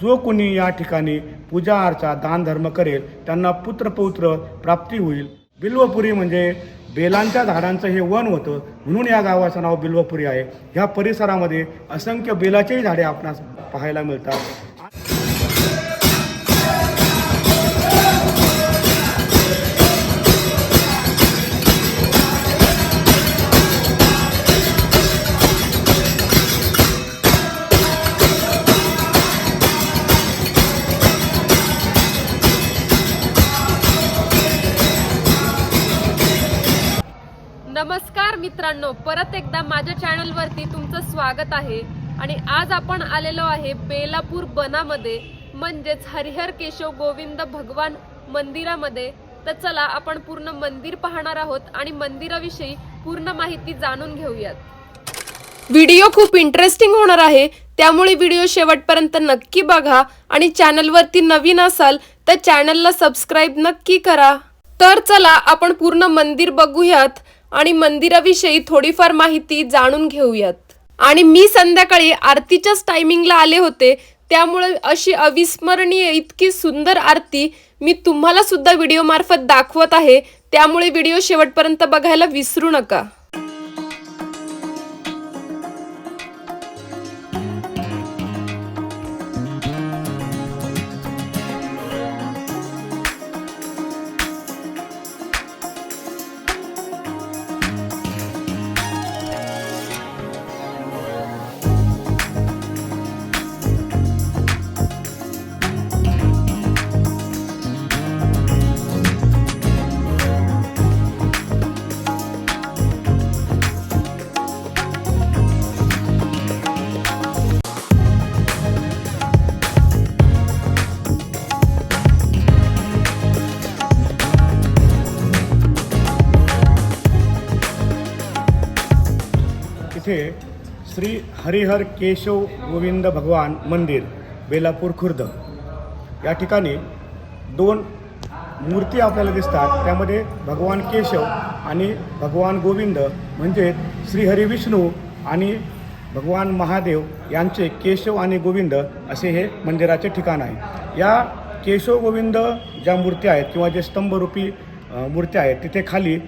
जो कोणी या ठिकाणी पूजा अर्चा दान धर्म करेल त्यांना पुत्रपौत्र प्राप्ती होईल। बिल्वपुरी म्हणजे बेलांच्या झाडांचं हे वन होतं, म्हणून या गावाचं नाव बिल्वपुरी आहे। ह्या परिसरामध्ये असंख्य बेलाचेही झाडे आपणास पाहायला मिळतात। नमस्कार मित्रांनो, परत एकदा माझ्या चॅनलवरती तुमचं स्वागत आहे। आणि आज आपण आलेलो आहे बेलापूर बनामध्ये, म्हणजेच हरिहर केशव गोविंद भगवान मंदिरामध्ये। तर चला आपण पूर्ण मंदिर पाहणार आहोत आणि मंदिराविषयी पूर्ण माहिती जाणून घेऊयात। व्हिडिओ खूप इंटरेस्टिंग होणार आहे, त्यामुळे व्हिडिओ शेवटपर्यंत नक्की बघा आणि चॅनलवरती नवीन असाल तर चॅनलला सबस्क्राइब नक्की करा। तर चला आपण पूर्ण मंदिर बघूयात आणि मंदिराविषयी थोडीफार माहिती जाणून घेऊयात। आणि मी संध्याकाळी आरतीच्याच टायमिंगला आले होते, त्यामुळे अशी अविस्मरणीय इतकी सुंदर आरती मी तुम्हाला सुद्धा व्हिडिओ मार्फत दाखवत आहे, त्यामुळे व्हिडिओ शेवटपर्यंत बघायला विसरू नका। इथे श्री हरिहर केशव गोविंद भगवान मंदिर बेलापूर खुर्द या ठिकाणी दोन मूर्ती आपल्याला दिसतात। त्यामध्ये भगवान केशव आणि भगवान गोविंद म्हणजे श्री हरी विष्णू आणि भगवान महादेव यांचे केशव आणि गोविंद असे हे मंदिराचे ठिकाण आहे। या केशव गोविंद ज्या मूर्ती आहेत किंवा जे स्तंभरूपी मूर्ती आहेत, तिथे खाली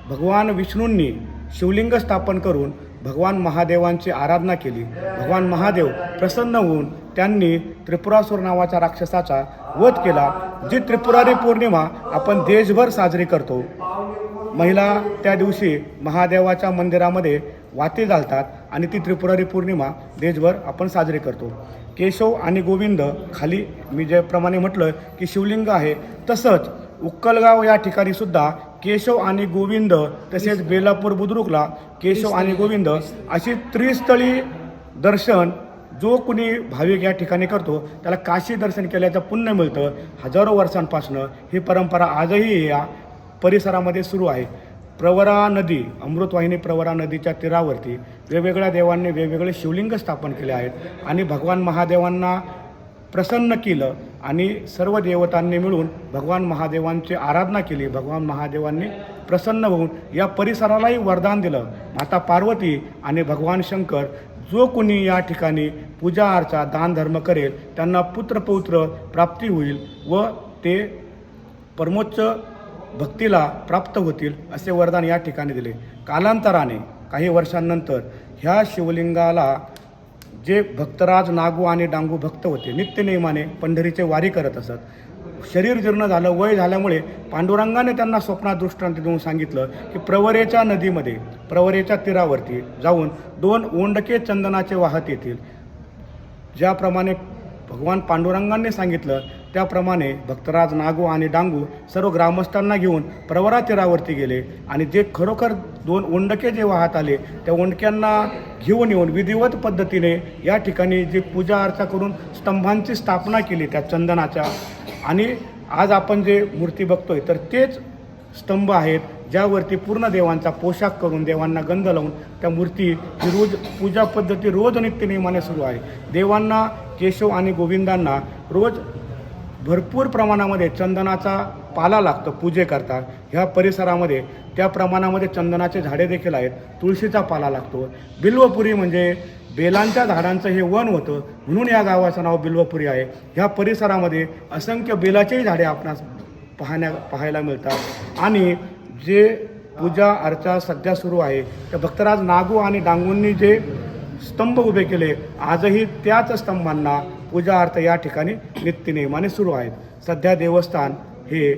भगवान विष्णूंनी शिवलिंग स्थापन करून भगवान महादेवांची आराधना केली। भगवान महादेव प्रसन्न होऊन त्यांनी त्रिपुरासुर नावाच्या राक्षसाचा वध केला। जी त्रिपुरारी पौर्णिमा आपण देशभर साजरी करतो। महिला त्या दिवशी महादेवाच्या मंदिरामध्ये वाती घालतात आणि ती त्रिपुरारी पौर्णिमा देशभर आपण साजरी करतो। केशव आणि गोविंद खाली मी ज्याप्रमाणे म्हटलं की शिवलिंग आहे, तसंच उक्कलगाव या ठिकाणी सुद्धा केशव आणि गोविंद, तसेच बेलापूर बुद्रुकला केशव आणि गोविंद अशी त्रिस्थळी दर्शन जो कुणी भाविक या ठिकाणी करतो त्याला काशी दर्शन केल्याचं पुण्य मिळतं। हजारो वर्षांपासून ही परंपरा आजही या परिसरामध्ये सुरू आहे। प्रवरा नदी, अमृतवाहिनी प्रवरा नदीच्या तीरावरती वेगवेगळ्या देवांनी वेगवेगळे शिवलिंग स्थापन केले आहेत आणि भगवान महादेवांना प्रसन्न केलं आणि सर्व देवतांनी मिळून भगवान महादेवांची आराधना केली। भगवान महादेवांनी प्रसन्न होऊन या परिसरालाही वरदान दिलं। माता पार्वती आणि भगवान शंकर जो कोणी या ठिकाणी पूजा अर्चा दान धर्म करेल त्यांना पुत्रपौत्र प्राप्ती होईल व ते परमोच्च भक्तीला प्राप्त होतील असे वरदान या ठिकाणी दिले। कालांतराने काही वर्षांनंतर ह्या शिवलिंगाला जे भक्तराज नागू आणि डांगू भक्त होते, नित्यनेमाने पंढरीचे वारी करत असत, शरीर जीर्ण झालं, वय झाल्यामुळे पांडुरंगाने त्यांना स्वप्नात दृष्टांत देऊन सांगितलं की प्रवरेच्या नदीमध्ये, प्रवरेच्या तीरावरती जाऊन 2 ओंडके चंदनाचे वाहत येतील। ज्याप्रमाणे भगवान पांडुरंगांनी सांगितलं त्याप्रमाणे भक्तराज नागू आणि डांगू सर्व ग्रामस्थांना घेऊन प्रवरा तीरावरती गेले आणि जे खरोखर 2 ओंडके जे वाहत आले त्या ओंडक्यांना घेऊन येऊन विधिवत पद्धतीने या ठिकाणी जी पूजा अर्चा करून स्तंभांची स्थापना केली त्या चंदनाच्या। आणि आज आपण जे मूर्ती बघतोय तर तेच स्तंभ आहेत ज्यावरती पूर्ण देवांचा पोशाख करून देवांना गंध लावून त्या मूर्ती ही रोज पूजा पद्धती रोज नित्यनेमाने सुरू आहे। देवांना केशव आणि गोविंदांना रोज भरपूर प्रमाणामध्ये चंदनाचा पाला लागतो पूजेकरता। ह्या परिसरामध्ये त्या प्रमाणामध्ये चंदनाचे झाडे देखील आहेत, तुळशीचा पाला लागतो। बिल्वपुरी म्हणजे बेलांच्या झाडांचं हे वन होतं, म्हणून या गावाचं नाव बिल्वपुरी आहे. ह्या परिसरामध्ये असंख्य बेलाचेही झाडे आपणास पाहायला मिळतात. आणि जे पूजा अर्चा सध्या सुरू आहे, तर भक्तराज नागू आणि डांगूंनी जे स्तंभ उभे केले, आजही त्याच स्तंभांना पूजा अर्थ या ठिकाणी नित्यनेमाने सुरू आहेत. सध्या देवस्थान हे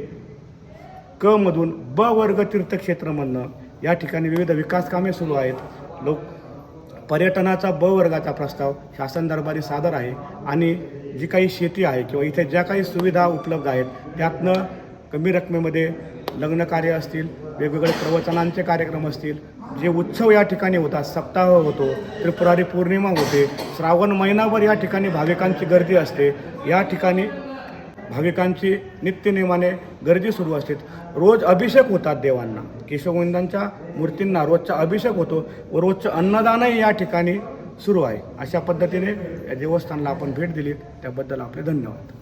क मधून ब वर्ग तीर्थक्षेत्रमधनं या ठिकाणी विविध विकास कामे सुरू आहेत. पर्यटनाचा ब वर्गाचा प्रस्ताव शासन दरबारी सादर आहे. आणि जी काही शेती आहे किंवा इथे ज्या काही सुविधा उपलब्ध आहेत, त्यातनं कमी रकमेमध्ये लग्न कार्य असतील, वेगवेगळे प्रवचनांचे कार्यक्रम असतील, जे उत्सव या ठिकाणी होतात, सप्ताह होतो, त्रिपुरारी पौर्णिमा होते, श्रावण महिनाभर या ठिकाणी भाविकांची गर्दी असते. या ठिकाणी भाविकांची नित्यनेमाने गर्दी सुरू असते. रोज अभिषेक होतात देवांना, केशवगोविंदांच्या मूर्तींना रोजचा अभिषेक होतो व रोजचं अन्नदानही या ठिकाणी सुरू आहे. अशा पद्धतीने या देवस्थानला आपण भेट दिलीत, त्याबद्दल आपले धन्यवाद.